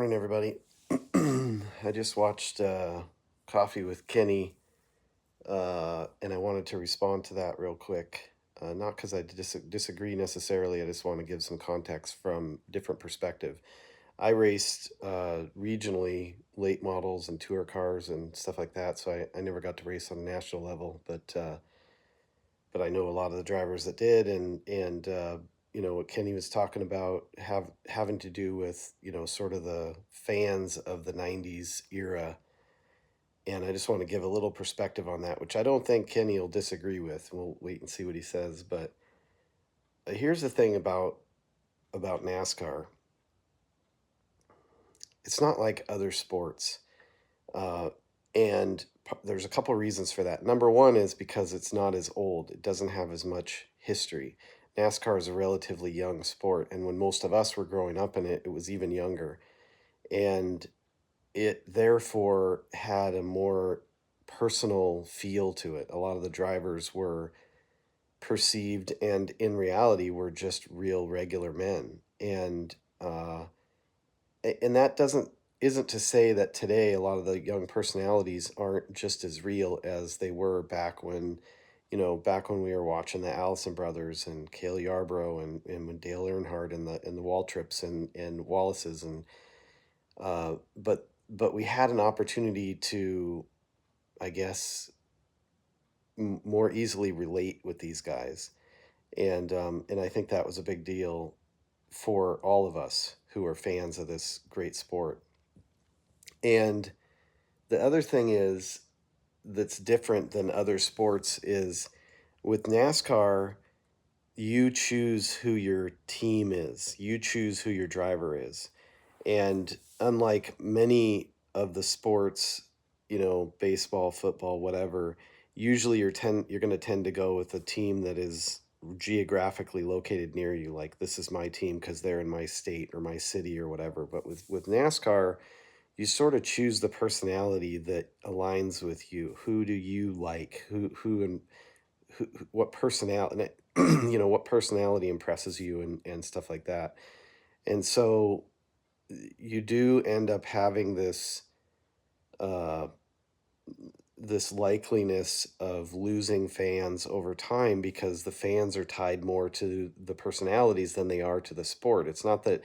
Morning, everybody. I just watched Coffee with Kenny, and I wanted to respond to that real quick. Not because I disagree necessarily, I just want to give some context from different perspective. I raced regionally late models and tour cars and stuff like that, so I never got to race on a national level, but I know a lot of the drivers that did, and what Kenny was talking about having to do with sort of the fans of the '90s era, and I just want to give a little perspective on that, which I don't think Kenny will disagree with. We'll wait and see what he says, but here's the thing about NASCAR. It's not like other sports, uh, and there's a couple reasons for that. Number one is because it's not as old; it doesn't have as much history. NASCAR is a relatively young sport, and when most of us were growing up in it, it was even younger. And it therefore had a more personal feel to it. A lot of the drivers were perceived and in reality were just real regular men. And that doesn't isn't to say that today a lot of the young personalities aren't just as real as they were back when we were watching the Allison brothers and Cale Yarborough and when Dale Earnhardt and the Waltrips and Wallaces but we had an opportunity to, I guess, more easily relate with these guys, and I think that was a big deal for all of us who are fans of this great sport. And the other thing is that's different than other sports is with NASCAR, you choose who your team is, you choose who your driver is. And unlike many of the sports, baseball, football, whatever, usually you're going to tend to go with a team that is geographically located near you. Like, this is my team because they're in my state or my city or whatever. But with NASCAR, you sort of choose the personality that aligns with you. Who do you like? Who and what personality, what personality impresses you and stuff like that. And so you do end up having uh, this likeliness of losing fans over time because the fans are tied more to the personalities than they are to the sport. It's not that,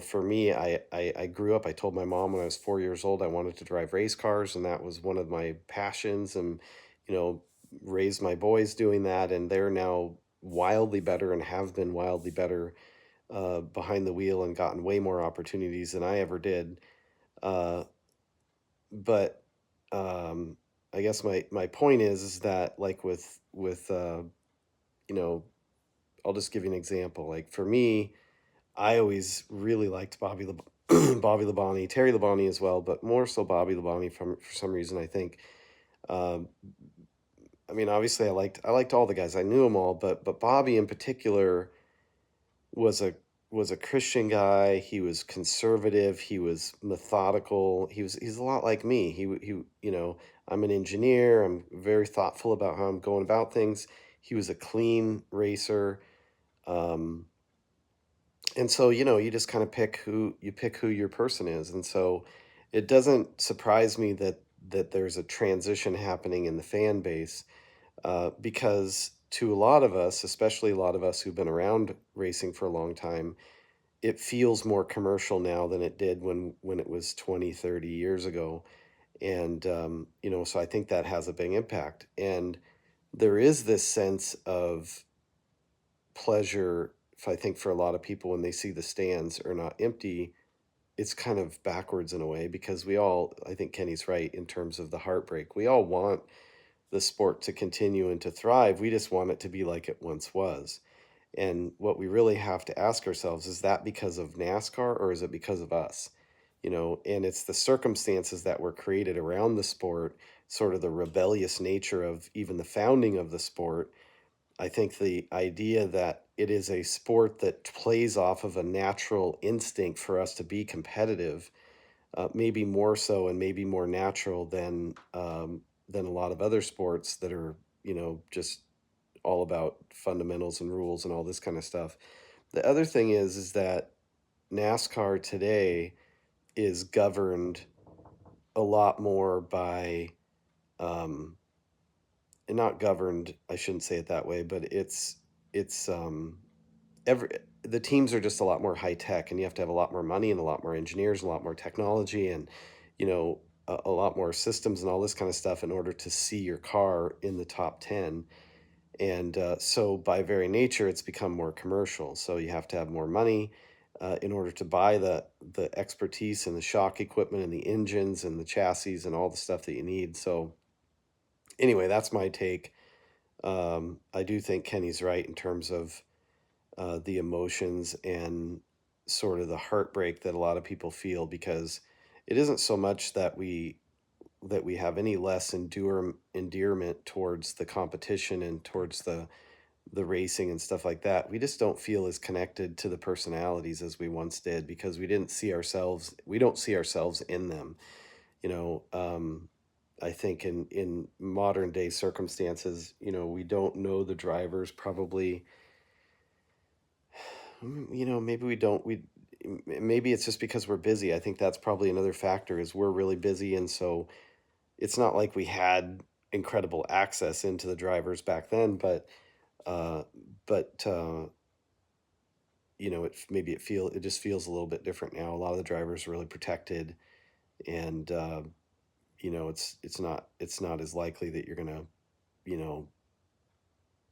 for me, I grew up, I told my mom when I was 4 years old, I wanted to drive race cars, and that was one of my passions, and, you know, raised my boys doing that, and they're now wildly better and have been wildly better behind the wheel and gotten way more opportunities than I ever did. Uh, but um, I guess my point is that, like, with you know I'll just give you an example. Like, for me, I always really liked Bobby Labonte, Terry Labonte as well, but more so Bobby Labonte for some reason. I think. Um, I mean, obviously, I liked all the guys. I knew them all, but Bobby in particular was a Christian guy. He was conservative. He was methodical. He's a lot like me. I'm an engineer. I'm very thoughtful about how I'm going about things. He was a clean racer. Um, and so, you just kind of pick who your person is. And so it doesn't surprise me that there's a transition happening in the fan base, because to a lot of us, especially a lot of us who've been around racing for a long time, it feels more commercial now than it did when it was 20, 30 years ago. And so I think that has a big impact. And there is this sense of pleasure, if I think, for a lot of people when they see the stands are not empty. It's kind of backwards in a way, because I think Kenny's right in terms of the heartbreak. We all want the sport to continue and to thrive. We just want it to be like it once was. And what we really have to ask ourselves is that because of NASCAR, or is it because of us? And it's the circumstances that were created around the sport, sort of the rebellious nature of even the founding of the sport. I think the idea that it is a sport that plays off of a natural instinct for us to be competitive, maybe more so and maybe more natural than a lot of other sports that are, just all about fundamentals and rules and all this kind of stuff. The other thing is that NASCAR today is governed a lot more by, um, and not governed, I shouldn't say it that way, but it's every the teams are just a lot more high tech, and you have to have a lot more money and a lot more engineers, a lot more technology, and you know a lot more systems and all this kind of stuff in order to see your car in the top 10. And so by very nature it's become more commercial, so you have to have more money in order to buy the expertise and the shock equipment and the engines and the chassis and all the stuff that you need. So anyway, that's my take. I do think Kenny's right in terms of the emotions and sort of the heartbreak that a lot of people feel, because it isn't so much that we have any less endearment towards the competition and towards the racing and stuff like that. We just don't feel as connected to the personalities as we once did, because we don't see ourselves in them. You know, I think in modern day circumstances, we don't know the drivers probably. Maybe we don't. Maybe it's just because we're busy. I think that's probably another factor, is we're really busy, and so it's not like we had incredible access into the drivers back then, uh, but it just feels a little bit different now. A lot of the drivers are really protected, and it's not as likely that you're gonna you know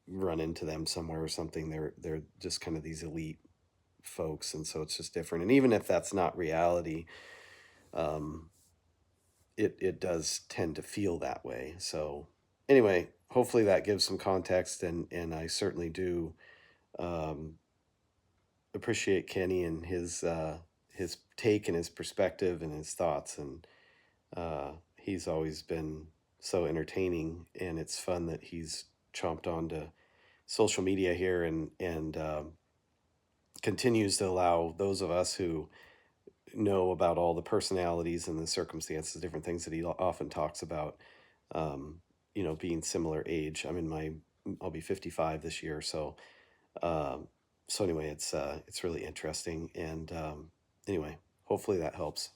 run into them somewhere or something. They're just kind of these elite folks, and so it's just different. And even if that's not reality, um, it does tend to feel that way. So anyway, hopefully that gives some context, and I certainly do um, appreciate Kenny and his take and his perspective and his thoughts, and he's always been so entertaining, and it's fun that he's chomped onto social media here and continues to allow those of us who know about all the personalities and the circumstances, different things that he often talks about, being similar age. I'll be 55 this year, um, so anyway, it's really interesting, and anyway, hopefully that helps.